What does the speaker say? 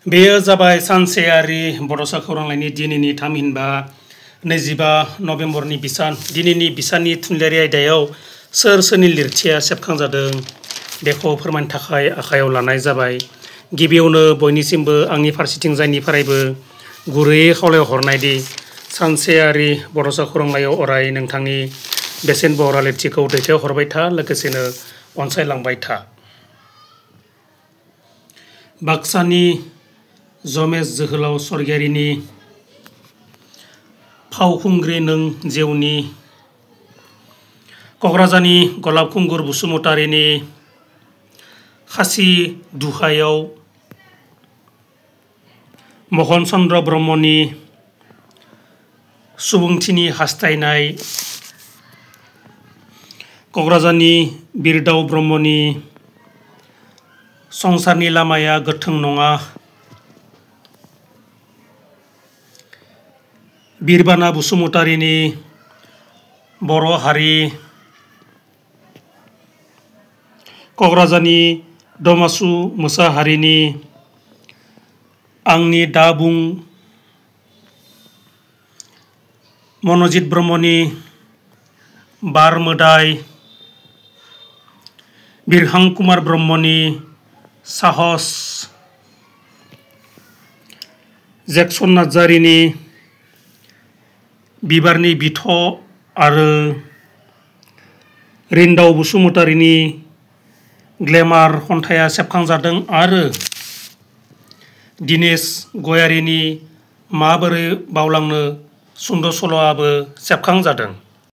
बेयो जाबाय सानसेयारि बड'सा खौरांलाइनि दिनैनि थामहिनबा 25 नभेम्बरनि बिसान। दिनैनि बिसाननि थुनलाइयारि आयदायाव सोर सोरनि लिरथिया सेबखांजादों बेखौ फोरमायनो थाखाय आखायाव लानाय जाबाय। गिबियावनो बयनिसिमबो आंनि फारसेथिंजायनिफ्रायबो गुरैयै खावलायहरनायदि सानसेयारि बड'सा खौरांलाइयाव अराय नोंथांनि बेसेन बहरा लिरथिखौ दैथायहरबाय था, लोगोसेनो अनसायलांबाय था। बाक्सानि जमेश जोहोलाव स्वर्गियारिनि फावखुंग्रि नों जेउनि, क'क्राझारनि गलाब खुंगुर बसुमतारिनि खासि दुहायाव, महन चन्द्र ब्रह्मनि सुबुंथिनि हास्थायनाय, क'क्राझारनि बिरदाव ब्रह्मनि संसारनि लामाया गोथों नङा, बिरबाना बसुमतारिनि बर' हारि, क'क्राझारनि दमासु मोसाहारिनि आंनि दा बुं, मनजित ब्रह्मनि बार मोदाय, बिरहां कुमार ब्रह्मनि साहस, जेक्सन नार्जारिनि बिबारनि बिथ' आरो रिन्दाव बसुमतारिनि ग्लेमार खन्थाइया सेबखांजादों आरो दिनेश गयारिनि माबोरै बावलांनो सुंद' सल'आबो सेबखांजादों।